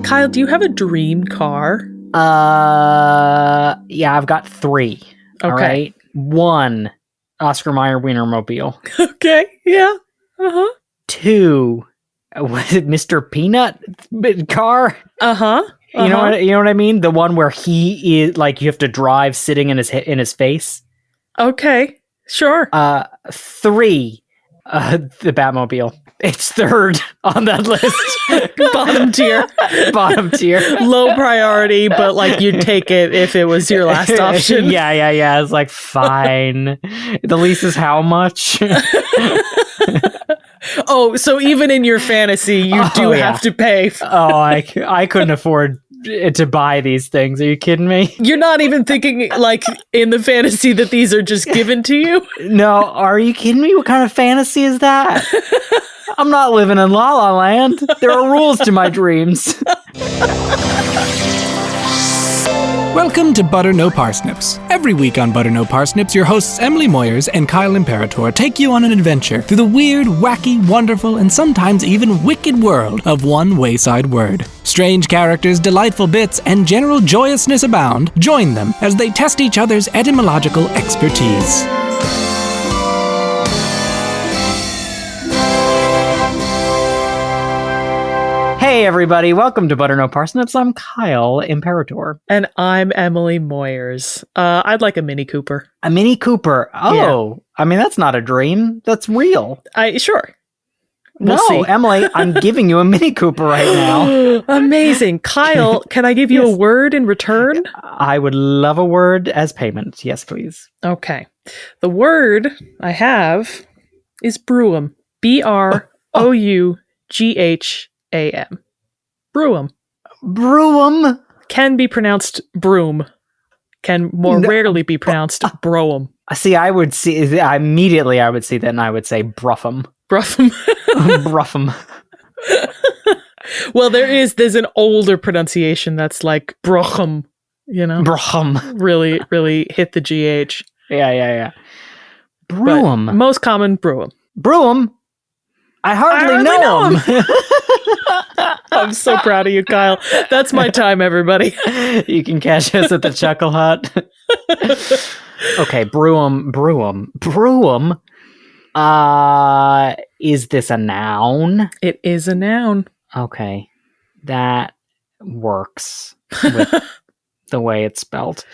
Kyle, do you have a dream car? Yeah, I've got 3. Okay. All right. 1, Oscar Mayer Wienermobile. Okay, yeah. Uh-huh. 2, was it Mr. Peanut car? Uh-huh. You know what I mean? The one where he is like you have to drive sitting in his face. Okay, sure. 3, the Batmobile. It's 3rd on that list. Bottom tier. Bottom tier. Low priority, but like you'd take it if it was your last option. Yeah. It's like, fine. The lease is how much? Oh, so even in your fantasy, you have to pay. I couldn't afford to buy these things. Are you kidding me? You're not even thinking like in the fantasy that these are just given to you? No, are you kidding me? What kind of fantasy is that? I'm not living in La La Land. There are rules to my dreams. Welcome to Butter No Parsnips. Every week on Butter No Parsnips, your hosts Emily Moyers and Kyle Imperator take you on an adventure through the weird, wacky, wonderful, and sometimes even wicked world of one wayside word. Strange characters, delightful bits, and general joyousness abound. Join them as they test each other's etymological expertise. Hey everybody, welcome to Butter No Parsnips. I'm Kyle Imperator. And I'm Emily Moyers. I'd like a Mini Cooper. A Mini Cooper? Oh, yeah. I mean, that's not a dream. That's real. Sure. We'll see. Emily, I'm giving you a Mini Cooper right now. Amazing. Kyle, can I give you a word in return? I would love a word as payment. Yes, please. Okay. The word I have is Brougham. B-R-O-U-G-H-A-M. Brougham. Brougham? Can be pronounced broom. Can more rarely be pronounced Brougham. See, I would see that and I would say Brougham. Brougham. Brougham. Well, there's an older pronunciation that's like Brougham, you know? Brougham. Really, really hit the GH. Yeah. Brougham. But most common, Brougham. Brougham? I hardly know him. I'm so proud of you, Kyle. That's my time, everybody. You can catch us at the Chuckle Hut. Okay, Brougham. Is this a noun? It is a noun. Okay, that works with the way it's spelled.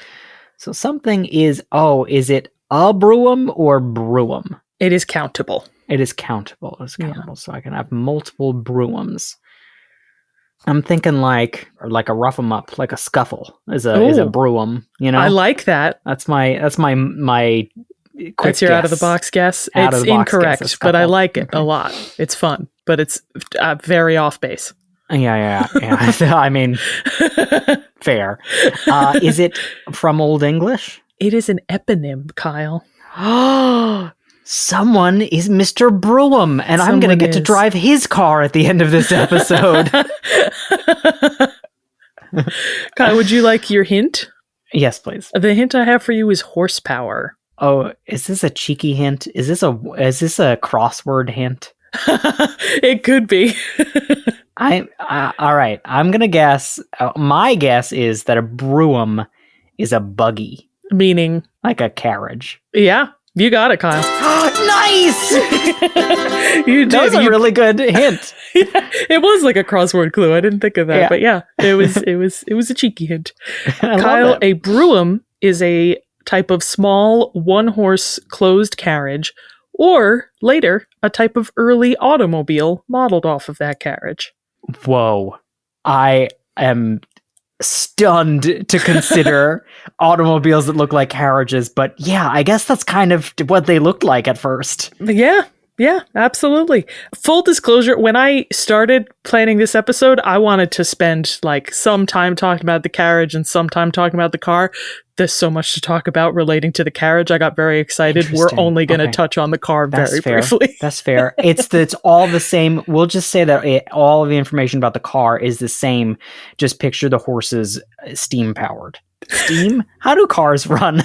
So something is it a Brougham or Brougham? It is countable. It is countable. Yeah. So I can have multiple Broughams. I'm thinking like a rough 'em up, like a scuffle is a Brougham. You know, I like that. That's my quick That's your guess. Out of the box guess. It's incorrect, but I like it a lot. It's fun, but it's very off base. Yeah. I mean, fair. Is it from Old English? It is an eponym, Kyle. Someone is Mr. Brougham, and I'm going to get to drive his car at the end of this episode. Kyle, would you like your hint? Yes, please. The hint I have for you is horsepower. Oh, is this a cheeky hint? Is this a crossword hint? It could be. All right. I'm going to guess. My guess is that a Brougham is a buggy. Meaning? Like a carriage. Yeah. You got it, Kyle. Nice! You did. That was a really good hint. Yeah, it was like a crossword clue. I didn't think of that, but yeah, it was a cheeky hint. Kyle, a Brougham is a type of small one-horse closed carriage, or later a type of early automobile modeled off of that carriage. Whoa! I am stunned to consider automobiles that look like carriages, but yeah, I guess that's kind of what they looked like at first. Yeah, absolutely. Full disclosure, when I started planning this episode, I wanted to spend like some time talking about the carriage and some time talking about the car. There's so much to talk about relating to the carriage. I got very excited. We're only going to touch on the car very briefly. That's fair. It's all the same. We'll just say that all of the information about the car is the same. Just picture the horses steam powered. Steam? How do cars run?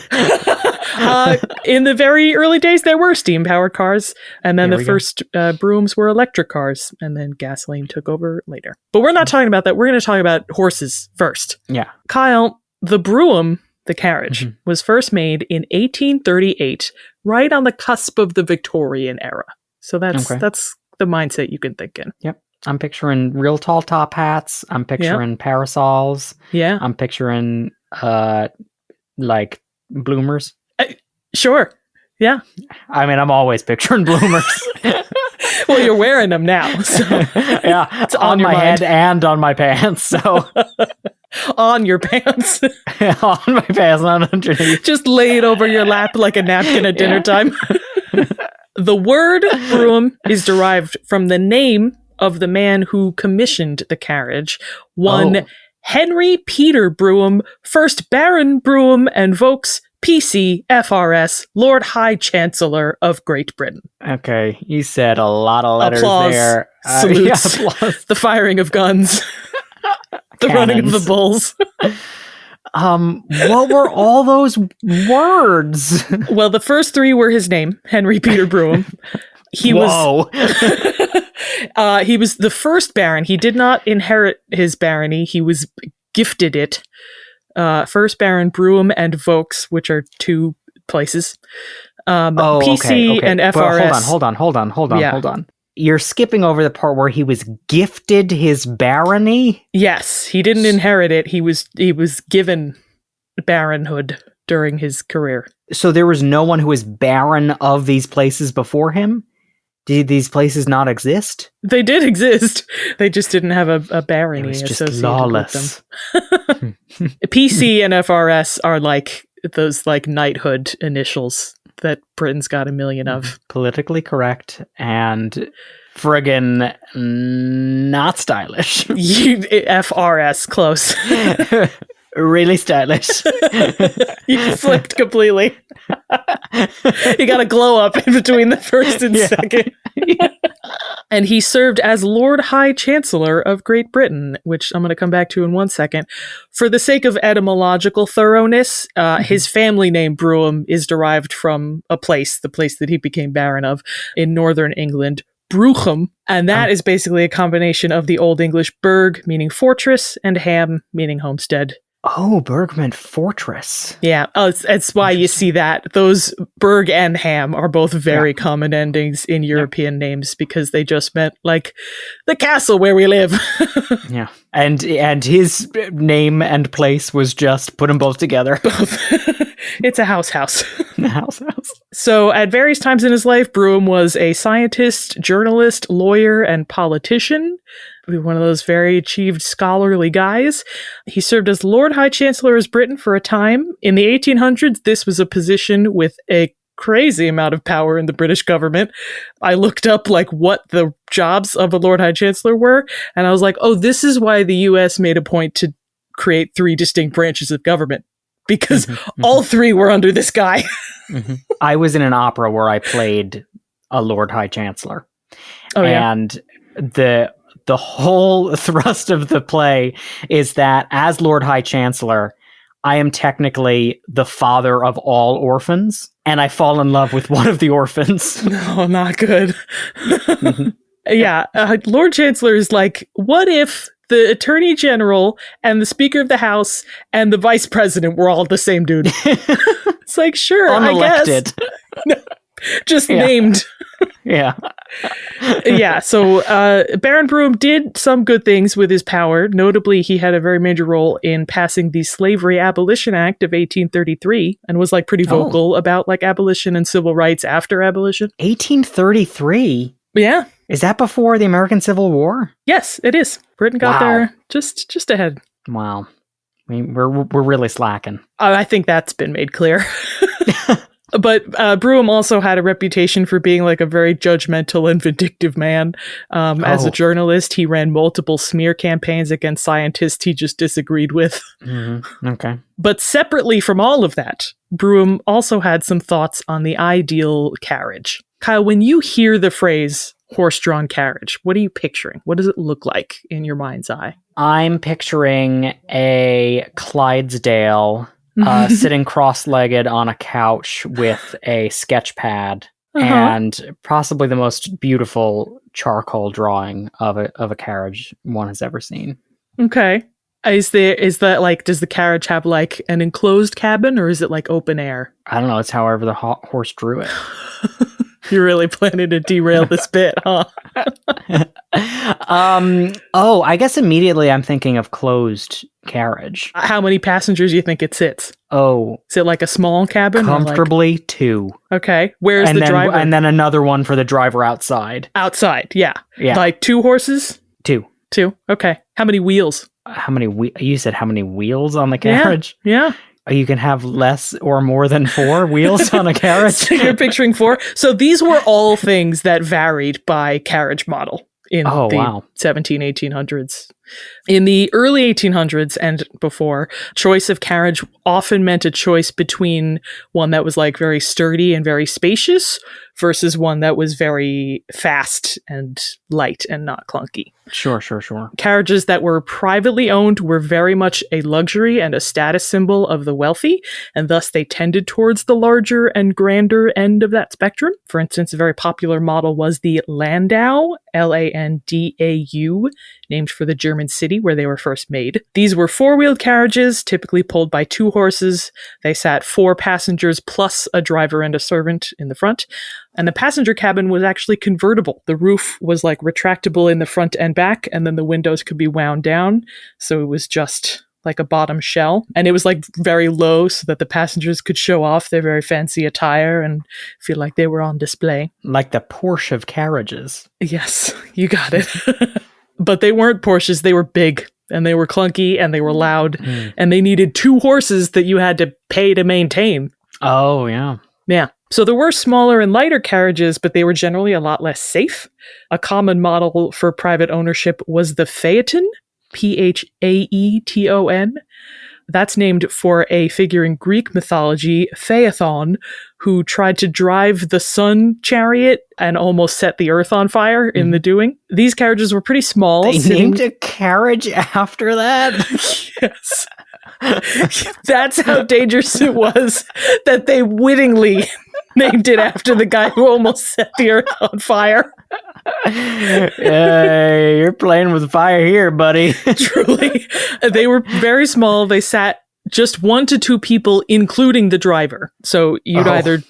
In the very early days, there were steam-powered cars, and then There the we go. first brooms were electric cars, and then gasoline took over later. But we're not talking about that. We're going to talk about horses first. Yeah. Kyle, the Brougham, the carriage, Mhm. was first made in 1838, right on the cusp of the Victorian era. So that's Okay. the mindset you can think in. Yep. I'm picturing real tall top hats. I'm picturing parasols. Yeah, I'm picturing like bloomers. sure. Yeah. I mean, I'm always picturing bloomers. Well, you're wearing them now, so Yeah, It's on on your my mind. head and on my pants. So on your pants. on my pants, not underneath. Just laid over your lap like a napkin at dinner time. The word Brougham is derived from the name of the man who commissioned the carriage, one Oh. Henry Peter Brougham, 1st Baron Brougham and Vaux, PC, FRS, Lord High Chancellor of Great Britain. Okay, you said a lot of letters Applause. there. Salutes. Yeah, applause. The firing of guns. The running of the Cannons. bulls. What were all those words? Well, the first three were his name, Henry Peter Brougham. He was he was the first baron. He did not inherit his barony. He was gifted it. First Baron Brougham and Vaux, which are two places. PC okay. and But FRS. hold Yeah. on. You're skipping over the part where he was gifted his barony? Yes, he didn't inherit it. He was given baronhood during his career. So there was no one who was baron of these places before him? Did these places not exist? They did exist. They just didn't have a barony It was just associated lawless. with them. PC and FRS are like those like knighthood initials that Britain's got a million of. Politically correct and friggin' not stylish. FRS, close. Really stylish. You flipped completely. You got a glow up in between the first and Yeah. second. And he served as Lord High Chancellor of Great Britain, which I'm going to come back to in one second. For the sake of etymological thoroughness, his family name Brougham is derived from the place that he became Baron of in northern England, Brougham. And that is basically a combination of the Old English burg, meaning fortress, and ham, meaning homestead. Oh, Bergman Fortress. Yeah, it's why you see that. Those Berg and Ham are both very common endings in European names because they just meant, like, the castle where we live. Yeah. And his name and place was just put them both together. It's a house. House. So, at various times in his life, Brougham was a scientist, journalist, lawyer, and politician. One of those very achieved scholarly guys. He served as Lord High Chancellor of Britain for a time. In the 1800s, this was a position with a crazy amount of power in the British government. I looked up like what the jobs of a Lord High Chancellor were, and I was like, oh, this is why the US made a point to create 3 distinct branches of government. Because all 3 were under this guy. I was in an opera where I played a Lord High Chancellor. Oh, yeah. And the whole thrust of the play is that as Lord High Chancellor, I am technically the father of all orphans, and I fall in love with one of the orphans. No, not good. Yeah, Lord Chancellor is like, what if the Attorney General and the Speaker of the House and the Vice President were all the same dude? It's like, sure, Unelected. I guess. Just named. Yeah. Yeah, so Baron Brougham did some good things with his power. Notably, he had a very major role in passing the Slavery Abolition Act of 1833 and was like pretty vocal about like abolition and civil rights after abolition. 1833? Yeah. Is that before the American Civil War? Yes, it is. Britain got there just ahead. Wow. I mean, we're really slacking. I think that's been made clear. But Brougham also had a reputation for being like a very judgmental and vindictive man. As a journalist, he ran multiple smear campaigns against scientists he just disagreed with. Mm-hmm. Okay. But separately from all of that, Brougham also had some thoughts on the ideal carriage. Kyle, when you hear the phrase horse-drawn carriage, what are you picturing? What does it look like in your mind's eye? I'm picturing a Clydesdale sitting cross-legged on a couch with a sketch pad and possibly the most beautiful charcoal drawing of a carriage one has ever seen. Okay. Is that like, does the carriage have like an enclosed cabin or is it like open air? I don't know. It's however the horse drew it. You're really planning to derail this bit, huh? I guess immediately I'm thinking of closed carriage. How many passengers do you think it sits? Oh, Is it like a small cabin? comfortably 2. Okay. Where's the driver? And then another one for the driver outside. Outside, yeah. Yeah. Like 2 horses? 2. 2. Okay. How many wheels? You said how many wheels on the carriage? Yeah. You can have less or more than 4 wheels on a carriage? So you're picturing 4? So these were all things that varied by carriage model in the 1800s. In the early 1800s and before, choice of carriage often meant a choice between one that was like very sturdy and very spacious versus one that was very fast and light and not clunky. Sure. Carriages that were privately owned were very much a luxury and a status symbol of the wealthy, and thus they tended towards the larger and grander end of that spectrum. For instance, a very popular model was the Landau, Landau, named for the German city where they were first made. These were 4-wheeled carriages, typically pulled by 2 horses. They sat 4 passengers plus a driver and a servant in the front. And the passenger cabin was actually convertible. The roof was like retractable in the front and back, and then the windows could be wound down. So it was just like a bottom shell. And it was like very low so that the passengers could show off their very fancy attire and feel like they were on display. Like the Porsche of carriages. Yes, you got it. But they weren't Porsches, they were big. And they were clunky and they were loud. And they needed 2 horses that you had to pay to maintain. Oh, yeah. Yeah. So there were smaller and lighter carriages, but they were generally a lot less safe. A common model for private ownership was the phaeton, Phaeton. That's named for a figure in Greek mythology, Phaethon, who tried to drive the sun chariot and almost set the earth on fire in the doing. These carriages were pretty small. They named a carriage after that? Yes. That's how dangerous it was that they wittingly named it after the guy who almost set the earth on fire. You're playing with fire here, buddy. Truly. They were very small. They sat just 1 to 2 people, including the driver. So you'd either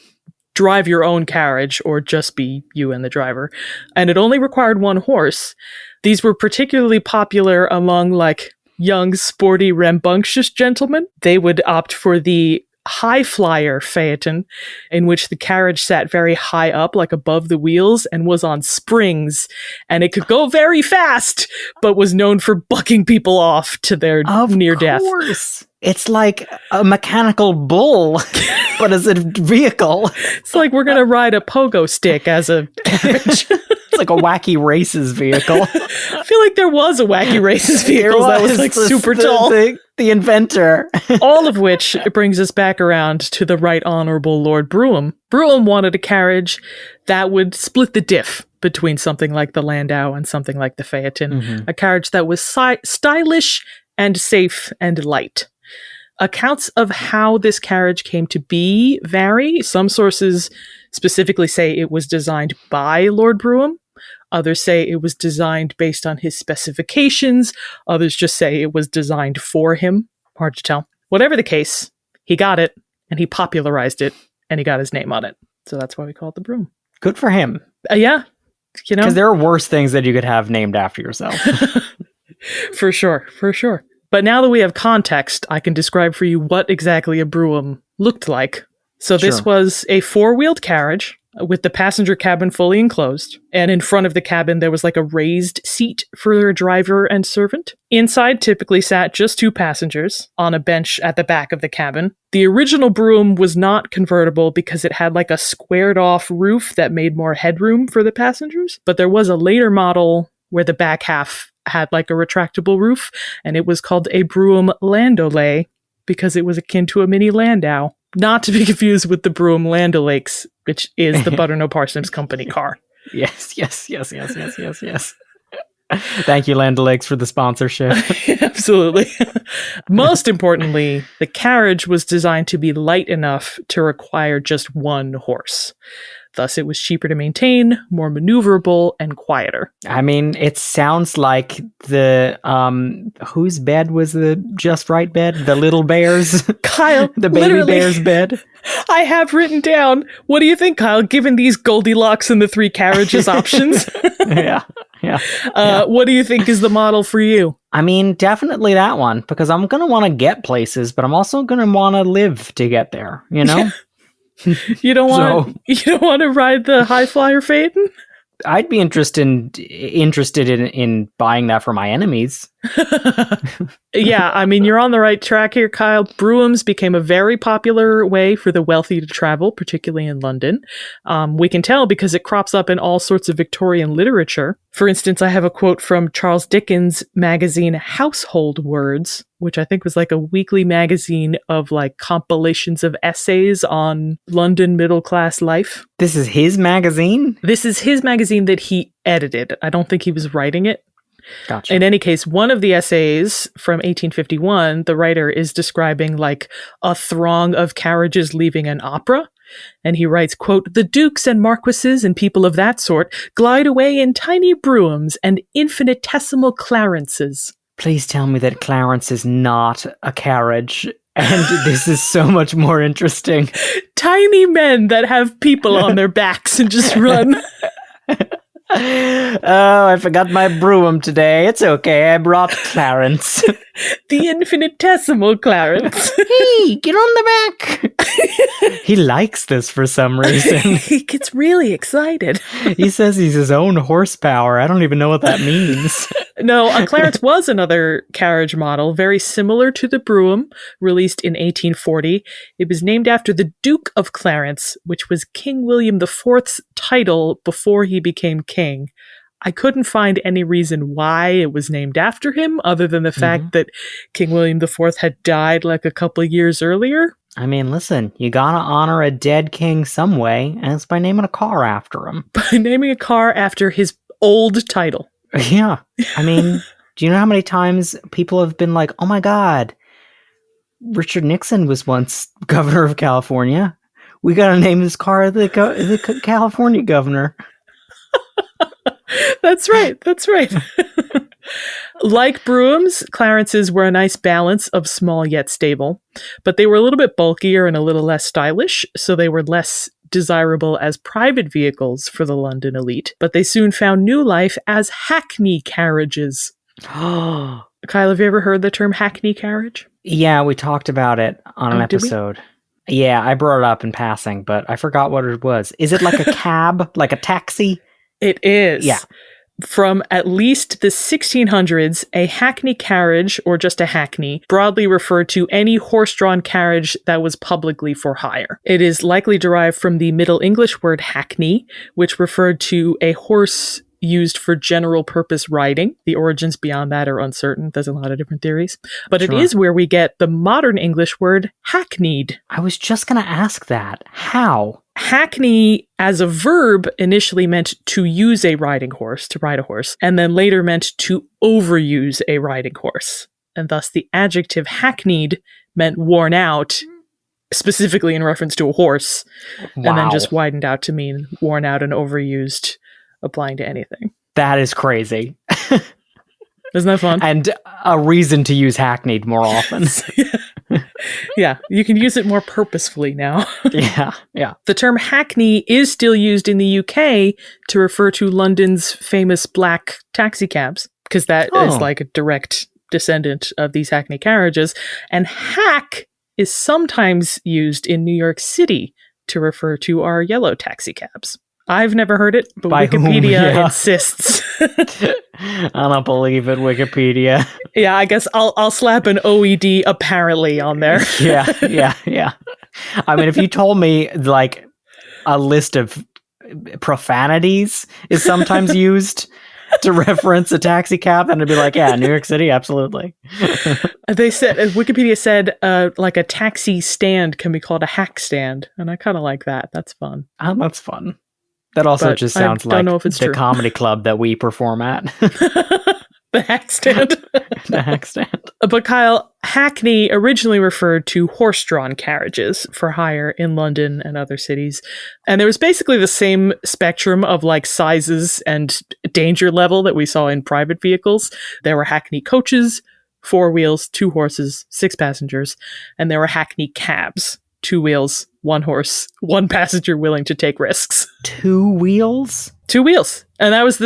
drive your own carriage or just be you and the driver. And it only required 1 horse. These were particularly popular among like young, sporty, rambunctious gentlemen. They would opt for the high flyer phaeton, in which the carriage sat very high up, like above the wheels, and was on springs, and it could go very fast, but was known for bucking people off to their near death. Of course. It's like a mechanical bull, but as a vehicle. It's like we're going to ride a pogo stick as a carriage. It's like a wacky races vehicle. I feel like there was a wacky races vehicle that was like super tall. The inventor. All of which brings us back around to the Right Honorable Lord Brougham. Brougham wanted a carriage that would split the diff between something like the Landau and something like the Phaeton. A carriage that was stylish and safe and light. Accounts of how this carriage came to be vary. Some sources specifically say it was designed by Lord Brougham. Others say it was designed based on his specifications. Others just say it was designed for him. Hard to tell. Whatever the case, he got it, and he popularized it, and he got his name on it. So that's why we call it the Brougham. Good for him. Yeah. You know? Because there are worse things that you could have named after yourself. For sure. But now that we have context, I can describe for you what exactly a Brougham looked like. So this was a 4-wheeled carriage with the passenger cabin fully enclosed. And in front of the cabin, there was like a raised seat for a driver and servant. Inside typically sat just 2 passengers on a bench at the back of the cabin. The original Brougham was not convertible because it had like a squared off roof that made more headroom for the passengers. But there was a later model where the back half had like a retractable roof, and it was called a Brougham Landaulet because it was akin to a mini Landau. Not to be confused with the Brougham Land O'Lakes, which is the Butter No Parsnips Company car. Yes. Thank you, Land O'Lakes, for the sponsorship. Absolutely. Most importantly, the carriage was designed to be light enough to require just one horse. Thus, it was cheaper to maintain, more maneuverable, and quieter. I mean, it sounds like the whose bed was the just right bed? The little bears? Kyle, the baby bear's bed? I have written down. What do you think, Kyle, given these Goldilocks and the three carriages options? Yeah. What do you think is the model for you? I mean, definitely that one, because I'm going to want to get places, but I'm also going to want to live to get there, you know? You don't want to ride the high flyer phaeton? I'd be interested in buying that for my enemies. Yeah, I mean, you're on the right track here, Kyle. Broughams became a very popular way for the wealthy to travel, particularly in London. We can tell because it crops up in all sorts of Victorian literature. For instance, I have a quote from Charles Dickens' magazine Household Words, which I think was like a weekly magazine of like compilations of essays on London middle-class life. This is his magazine? This is his magazine that he edited. I don't think he was writing it. Gotcha. In any case, one of the essays from 1851, the writer is describing like a throng of carriages leaving an opera. And he writes, quote, "The dukes and marquises and people of that sort glide away in tiny broughams and infinitesimal clarences." Please tell me that Clarence is not a carriage. And this is so much more interesting. Tiny men that have people on their backs and just run. Oh, I forgot my brougham today. It's okay. I brought Clarence. The infinitesimal Clarence. Hey, get on the back. He likes this for some reason. He gets really excited. He says he's his own horsepower. I don't even know what that means. No, a Clarence was another carriage model, very similar to the Brougham, released in 1840. It was named after the Duke of Clarence, which was King William IV's title before he became king. I couldn't find any reason why it was named after him, other than the fact that King William IV had died like a couple of years earlier. I mean, listen, you gotta honor a dead king some way, and it's by naming a car after him. By naming a car after his old title. Yeah. I mean, do you know how many times people have been like, oh my God, Richard Nixon was once governor of California. We gotta name this car the California governor. That's right. That's right. Like Broughams, Clarences were a nice balance of small yet stable, but they were a little bit bulkier and a little less stylish, so they were less desirable as private vehicles for the London elite, but they soon found new life as hackney carriages. Kyle, have you ever heard the term hackney carriage? Yeah, we talked about it on an episode. Yeah, I brought it up in passing, but I forgot what it was. Is it like a cab, like a taxi? It is. Yeah. From at least the 1600s, a hackney carriage, or just a hackney, broadly referred to any horse-drawn carriage that was publicly for hire. It is likely derived from the Middle English word hackney, which referred to a horse used for general purpose riding. The origins beyond that are uncertain. There's a lot of different theories. But It is where we get the modern English word hackneyed. I was just going to ask that. How? Hackney as a verb initially meant to use a riding horse, to ride a horse, and then later meant to overuse a riding horse. And thus the adjective hackneyed meant worn out, specifically in reference to a horse, and then just widened out to mean worn out and overused, applying to anything. That is crazy. Isn't that fun? And a reason to use hackneyed more often. Yeah, you can use it more purposefully now. Yeah. The term hackney is still used in the UK to refer to London's famous black taxi cabs, because that is like a direct descendant of these hackney carriages. And hack is sometimes used in New York City to refer to our yellow taxi cabs. I've never heard it, but By Wikipedia insists. I don't believe it, Wikipedia. Yeah, I guess I'll slap an OED apparently on there. Yeah. I mean, if you told me like a list of profanities is sometimes used to reference a taxi cab, then I'd be like, yeah, New York City, absolutely. They said, Wikipedia said, like a taxi stand can be called a hack stand, and I kind of like that. That's fun. Oh, that's fun. That also But just I sounds don't like know if it's the true. comedy club that we perform at. The hack stand. The hack stand. But Kyle, hackney originally referred to horse-drawn carriages for hire in London and other cities. And there was basically the same spectrum of like sizes and danger level that we saw in private vehicles. There were hackney coaches, 4 wheels, 2 horses, 6 passengers. And there were hackney cabs, 2 wheels, 1 horse, 1 passenger willing to take risks. 2 wheels? 2 wheels. And that was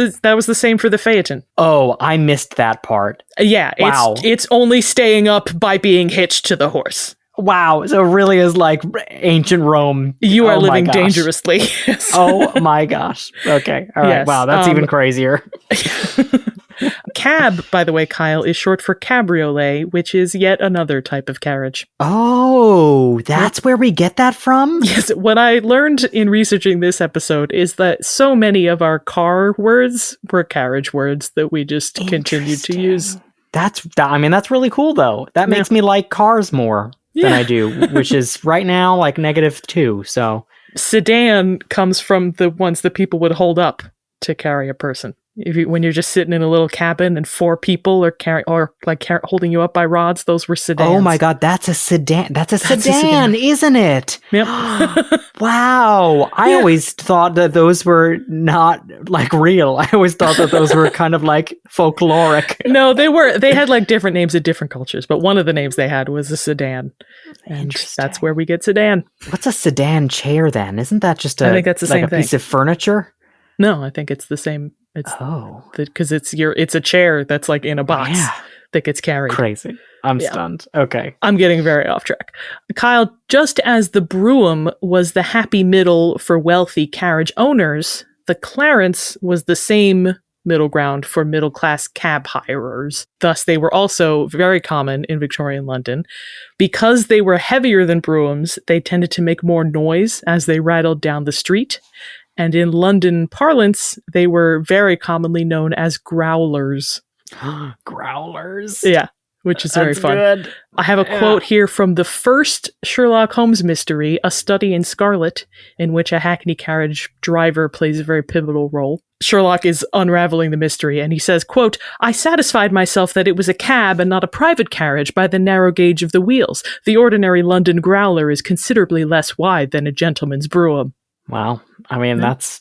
the same for the phaeton. Oh, I missed that part. Yeah, Wow. it's only staying up by being hitched to the horse. Wow, so it really is like ancient Rome. You are Oh my living gosh. dangerously. Oh my gosh. Okay. All right. Yes, Wow, that's even crazier. Cab, by the way, Kyle, is short for cabriolet, which is yet another type of carriage. Oh, that's where we get that from? Yes, what I learned in researching this episode is that so many of our car words were carriage words that we just continued to use. That's really cool though. That makes me like cars more than I do, which is right now like -2. So sedan comes from the ones that people would hold up to carry a person. When you're just sitting in a little cabin and 4 people are holding you up by rods, those were sedans. Oh my God, that's a sedan. That's a sedan, isn't it? Yep. Wow. I always thought that those were not like real. I always thought that those were kind of like folkloric. No, they had like different names in different cultures, but one of the names they had was a sedan. And that's where we get sedan. What's a sedan chair then? Isn't that just I think that's the same thing. Piece of furniture? No, I think it's the same. It's because it's a chair that's like in a box that gets carried. Crazy. I'm stunned. Okay. I'm getting very off track. Kyle, just as the Brougham was the happy middle for wealthy carriage owners, the Clarence was the same middle ground for middle-class cab hirers. Thus, they were also very common in Victorian London. Because they were heavier than Broughams, they tended to make more noise as they rattled down the street. And in London parlance, they were very commonly known as growlers. Growlers? Yeah, which is very fun. Good. I have a quote here from the first Sherlock Holmes mystery, A Study in Scarlet, in which a hackney carriage driver plays a very pivotal role. Sherlock is unraveling the mystery, and he says, quote, "I satisfied myself that it was a cab and not a private carriage by the narrow gauge of the wheels. The ordinary London growler is considerably less wide than a gentleman's brougham." Wow. I mean, that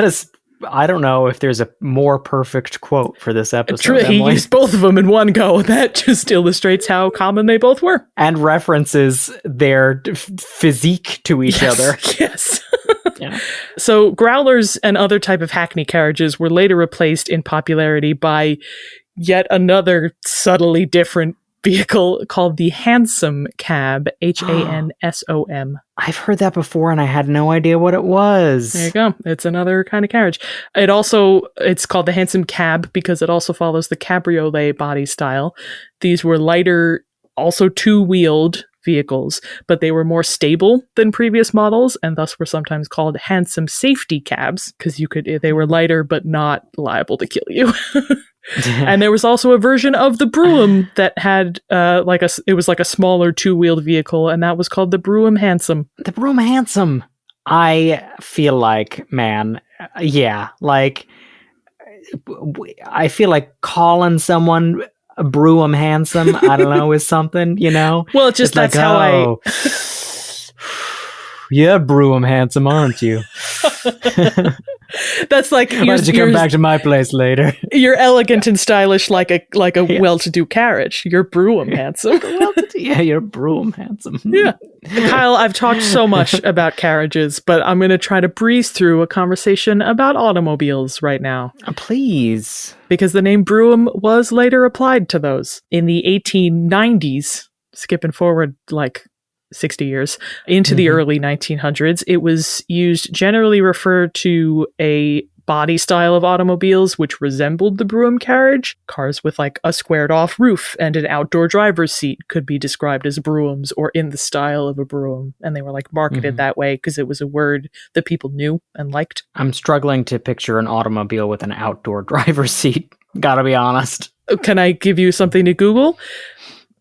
is, I don't know if there's a more perfect quote for this episode. True, he used both of them in one go. That just illustrates how common they both were. And references their physique to each other. Yes. Yeah. So growlers and other type of hackney carriages were later replaced in popularity by yet another subtly different vehicle called the hansom cab, Hansom. I've heard that before and I had no idea what it was. There you go. It's another kind of carriage. It's called the hansom cab because it also follows the cabriolet body style. These were lighter, also 2-wheeled vehicles, but they were more stable than previous models and thus were sometimes called hansom safety cabs because they were lighter but not liable to kill you. And there was also a version of the Brougham that had it was like a smaller 2-wheeled vehicle, and that was called the Brougham Hansom. The Brougham Hansom. I feel like, man, like I feel like calling someone a Brougham Hansom, I don't know, is something, you know? Well, it's just it's that's like, yeah, Brougham Hansom, aren't you? That's like why don't you come back to my place later? You're elegant and stylish like a well-to-do carriage. You're Brougham handsome. Yeah, you're Brougham handsome. Yeah. Kyle, I've talked so much about carriages, but I'm going to try to breeze through a conversation about automobiles right now. Please. Because the name Brougham was later applied to those. In the 1890s, skipping forward like 60 years, into the early 1900s, it was used generally referred to a body style of automobiles which resembled the Brougham carriage. Cars with like a squared off roof and an outdoor driver's seat could be described as Broughams or in the style of a Brougham. And they were like marketed that way because it was a word that people knew and liked. I'm struggling to picture an automobile with an outdoor driver's seat. Gotta be honest. Can I give you something to Google?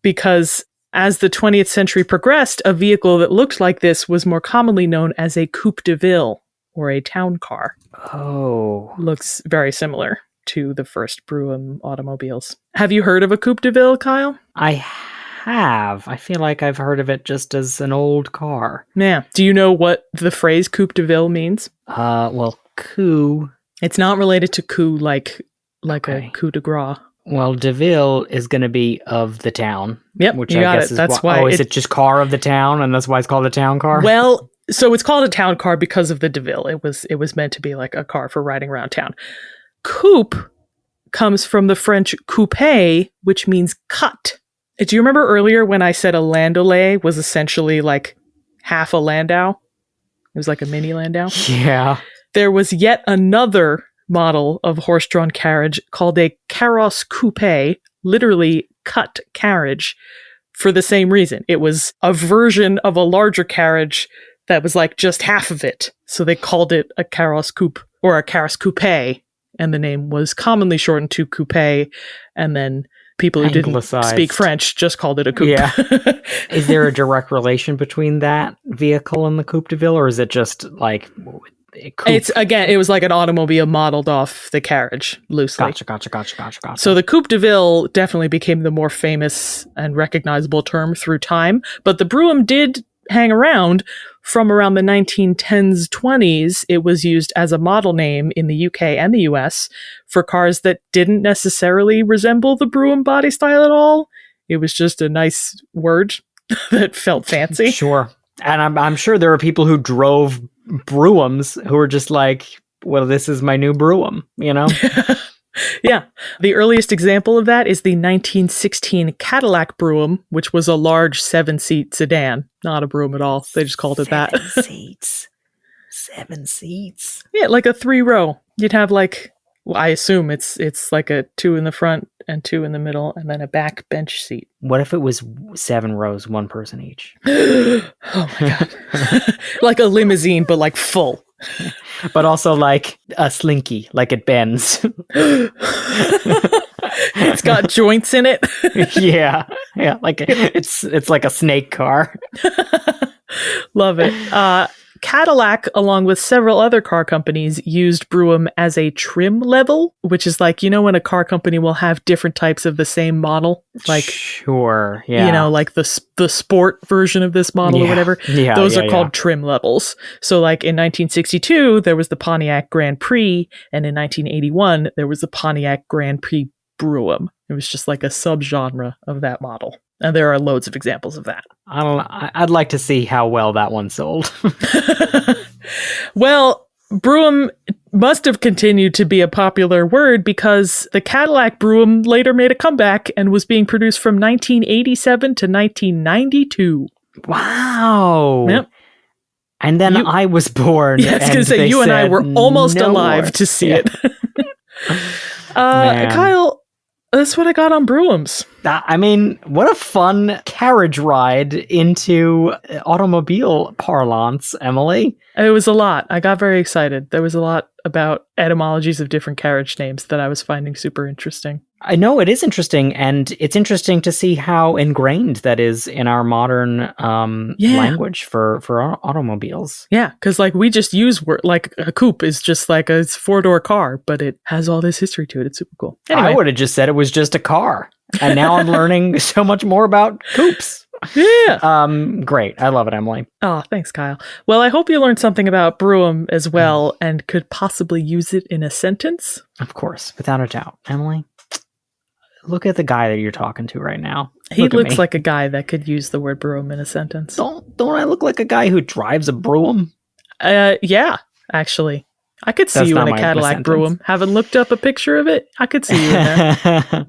Because as the 20th century progressed, a vehicle that looked like this was more commonly known as a coupe de ville. or a town car. Oh. Looks very similar to the first Brougham automobiles. Have you heard of a coupe de ville, Kyle? I have. I feel like I've heard of it just as an old car. Yeah. Do you know what the phrase coupe de ville means? Well, coup. It's not related to coup like Okay. a coup de grace. Well, de ville is going to be of the town. Yep, which you I got guess it. is That's why is it just car of the town, and that's why it's called a town car? Well, so it's called a town car because of the de ville. It was meant to be like a car for riding around town. Coupe comes from the French coupe, which means cut. Do you remember earlier when I said a landaulet was essentially like half a landau? It was like a mini landau. Yeah. There was yet another model of horse-drawn carriage called a carrosse coupe, literally cut carriage, for the same reason. It was a version of a larger carriage that was like just half of it. So they called it a carrosse coupe or a carrosse coupe, and the name was commonly shortened to coupe, and then people who didn't Anglicized. speak French just called it a coupe. Yeah. Is there a direct relation between that vehicle and the coupe de ville, or is it just like a coupe? It was like an automobile modeled off the carriage loosely. Gotcha. So the coupe de ville definitely became the more famous and recognizable term through time, but the Brougham did hang around from around the 1910s, 20s. It was used as a model name in the UK and the US for cars that didn't necessarily resemble the Brougham body style at all. It was just a nice word that felt fancy. Sure. And I'm sure there are people who drove Broughams who were just like, well, this is my new Brougham, you know? Yeah. The earliest example of that is the 1916 Cadillac Brougham, which was a large 7-seat sedan. Not a Brougham at all. They just called it that. 7 seats. Yeah, like a 3-row. You'd have like, well, I assume it's like a 2 in the front and 2 in the middle and then a back bench seat. What if it was 7 rows, 1 person each? Oh my God. Like a limousine, but like full. But also like a slinky, like it bends. It's got joints in it. Yeah, like it's like a snake car. Love it. Cadillac, along with several other car companies, used Brougham as a trim level, which is like, you know, when a car company will have different types of the same model, like, sure, yeah, you know, like the sport version of this model or whatever. Yeah, those are called trim levels. So, like in 1962, there was the Pontiac Grand Prix, and in 1981, there was the Pontiac Grand Prix Brougham. It was just like a subgenre of that model. And there are loads of examples of that. I'd like to see how well that one sold. Well, Brougham must have continued to be a popular word because the Cadillac Brougham later made a comeback and was being produced from 1987 to 1992. Wow. Yep. And then I was born. Yeah, I was going to say, you and I were almost alive to see it. Kyle, that's what I got on Broughams. I mean, what a fun carriage ride into automobile parlance, Emily. It was a lot. I got very excited. There was a lot about etymologies of different carriage names that I was finding super interesting. I know it is interesting, and it's interesting to see how ingrained that is in our modern language for automobiles. Yeah, because like we just use like a coupe is just like a 4-door car, but it has all this history to it. It's super cool. Anyway. I would have just said it was just a car, and now I'm learning so much more about coupes. Yeah. Great. I love it, Emily. Oh, thanks, Kyle. Well, I hope you learned something about Brougham as well and could possibly use it in a sentence. Of course, without a doubt. Emily, look at the guy that you're talking to right now. He looks like a guy that could use the word Brougham in a sentence. Don't I look like a guy who drives a Brougham? Yeah, actually. I could see you in a Cadillac Brougham. Haven't looked up a picture of it? I could see you in there.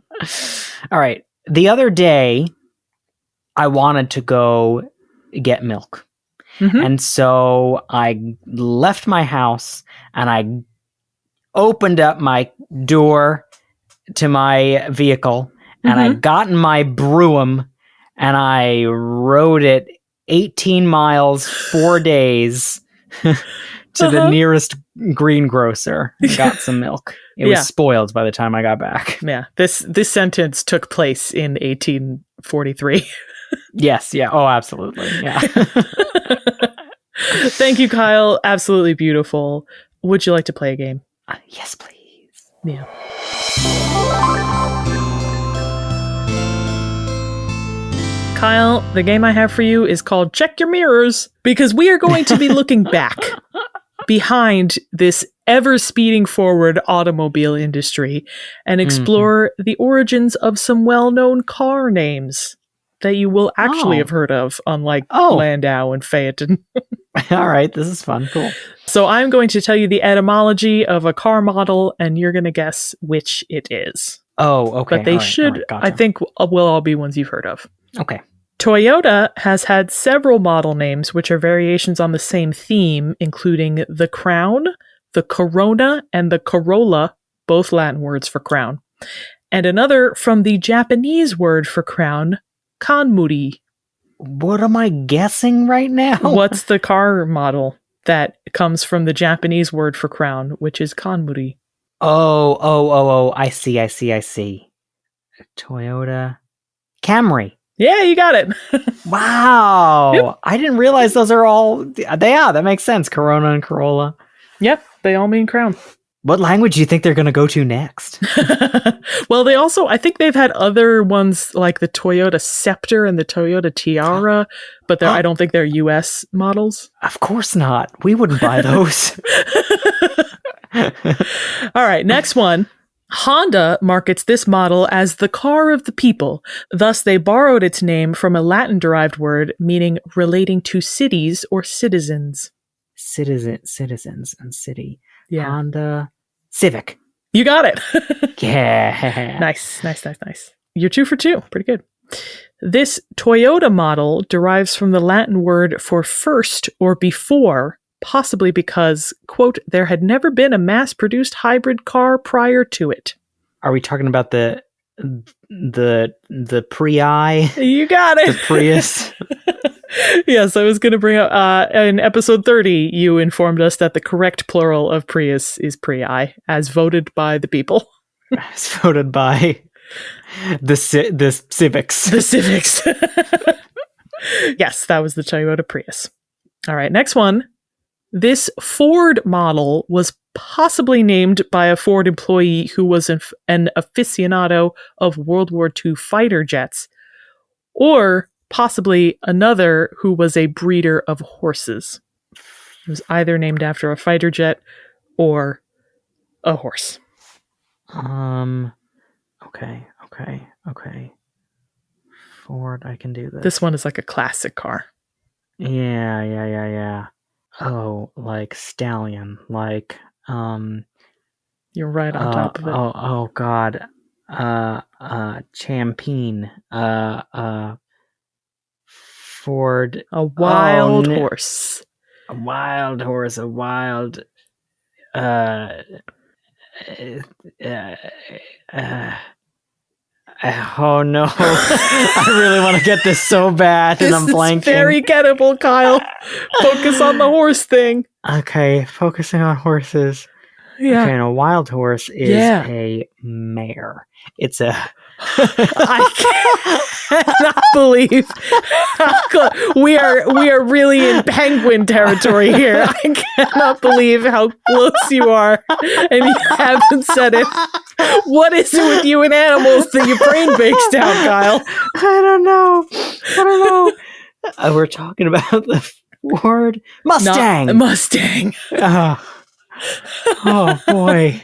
All right. The other day, I wanted to go get milk. Mm-hmm. And so I left my house and I opened up my door to my vehicle and I got in my Brougham and I rode it 18 miles, 4 days to the nearest greengrocer and got some milk. It was spoiled by the time I got back. Yeah. This sentence took place in 1843. Yes. Yeah. Oh, absolutely. Yeah. Thank you, Kyle. Absolutely beautiful. Would you like to play a game? Yes, please. Yeah. Kyle, the game I have for you is called Check Your Mirrors, because we are going to be looking back behind this ever speeding forward automobile industry and explore the origins of some well-known car names that you will actually have heard of, unlike Landau and Phaeton. All right, this is fun. Cool. So I'm going to tell you the etymology of a car model, and you're going to guess which it is. Oh, okay. But they should, gotcha. I think, will all be ones you've heard of. Okay. Toyota has had several model names which are variations on the same theme, including the Crown, the Corona, and the Corolla, both Latin words for crown. And another from the Japanese word for crown, Kanmuri. What am I guessing right now? What's the car model that comes from the Japanese word for crown, which is Kanmuri? Oh, I see. Toyota Camry. Yeah, you got it. Wow. Yep. I didn't realize those are all, that makes sense. Corona and Corolla. Yep, they all mean crown. What language do you think they're going to go to next? Well, they also, I think they've had other ones like the Toyota Scepter and the Toyota Tiara, but I don't think they're US models. Of course not. We wouldn't buy those. All right, next one. Honda markets this model as the car of the people. Thus, they borrowed its name from a Latin-derived word meaning relating to cities or citizens. Citizens and city. Yeah. Honda Civic. You got it. Yeah. Nice. You're 2 for 2. Pretty good. This Toyota model derives from the Latin word for first or before, possibly because, quote, there had never been a mass-produced hybrid car prior to it. Are we talking about the Prii? You got it. The Prius? Yes, I was going to bring up, in episode 30, you informed us that the correct plural of Prius is Prii, as voted by the people. As voted by the civics. The civics. Yes, that was the Toyota Prius. All right, next one. This Ford model was possibly named by a Ford employee who was an aficionado of World War II fighter jets, or possibly another who was a breeder of horses. It was either named after a fighter jet or a horse. Okay. Ford, I can do this. This one is like a classic car. Yeah. Oh, like stallion, like You're right on top of it. Oh God. Champagne. Ford. A wild horse. A wild horse, a wild oh no. I really want to get this so bad and I'm blanking. This is very gettable, Kyle. Focus on the horse thing. Okay, focusing on horses. Yeah. Okay, and a wild horse is a mare. It's a I cannot believe we are really in penguin territory here. I cannot believe how close you are, and you haven't said it. What is it with you and animals that your brain breaks down, Kyle? I don't know. We're talking about the Ford Mustang. Not the Mustang. Oh boy.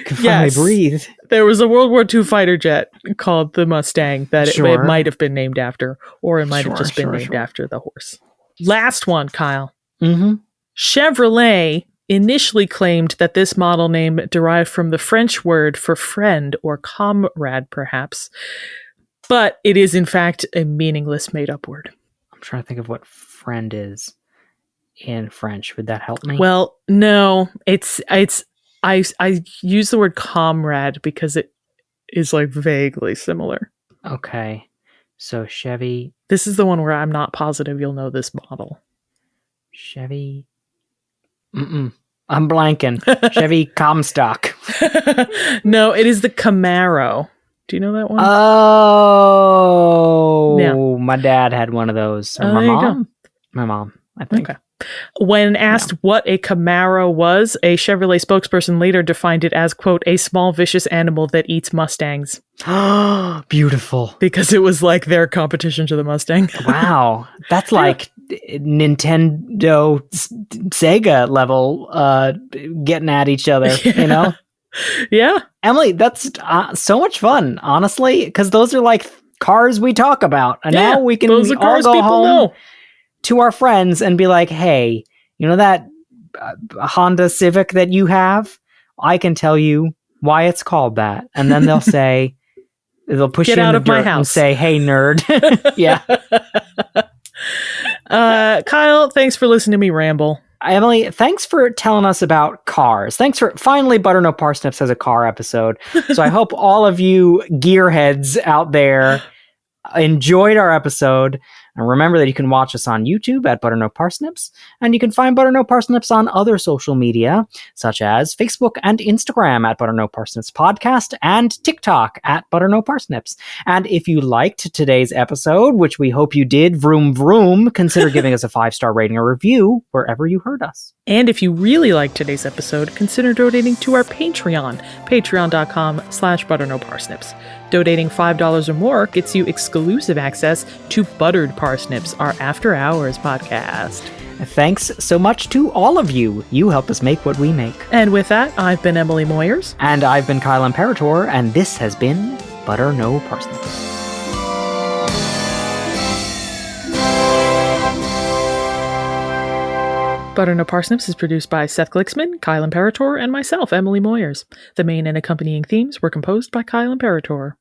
Can finally breathe. There was a World War II fighter jet called the Mustang that it might have been named after, or it might have just been named after the horse. Last one, Kyle. Mm-hmm. Chevrolet initially claimed that this model name derived from the French word for friend or comrade, perhaps, but it is in fact a meaningless made-up word. I'm trying to think of what friend is in French. Would that help me? Well, no, I use the word comrade because it is like vaguely similar. Okay. So Chevy. This is the one where I'm not positive you'll know this model. Chevy. I'm blanking. Chevy Comstock. No, it is the Camaro. Do you know that one? Oh, yeah. My dad had one of those. Or my mom. My mom. I think. Okay. When asked what a Camaro was, a Chevrolet spokesperson later defined it as, quote, a small vicious animal that eats Mustangs. Beautiful. Because it was like their competition to the Mustang. Wow. That's like Nintendo, Sega level getting at each other, you know? Yeah. Emily, that's so much fun, honestly, because those are like cars we talk about. And now we can those are all cars go people home know. to our friends and be like, hey, you know that Honda Civic that you have? I can tell you why it's called that. And then they'll say, they'll push Get you in out the of my dirt and house. say, hey, nerd. Yeah. Kyle, thanks for listening to me ramble. Emily, thanks for telling us about cars. Thanks for finally Butter No Parsnips has a car episode. So I hope all of you gearheads out there enjoyed our episode. And remember that you can watch us on YouTube at Butter No Parsnips, and you can find Butter No Parsnips on other social media, such as Facebook and Instagram at Butter No Parsnips Podcast, and TikTok at Butter No Parsnips. And if you liked today's episode, which we hope you did, vroom vroom, consider giving us a 5-star rating or review wherever you heard us. And if you really liked today's episode, consider donating to our Patreon, patreon.com/butternoparsnips. Donating $5 or more gets you exclusive access to Buttered Parsnips, our After Hours podcast. Thanks so much to all of you. You help us make what we make. And with that, I've been Emily Moyers. And I've been Kyle Imperator, and this has been Butter No Parsnips. Butter No Parsnips is produced by Seth Glicksman, Kyle Imperator, and myself, Emily Moyers. The main and accompanying themes were composed by Kyle Imperator.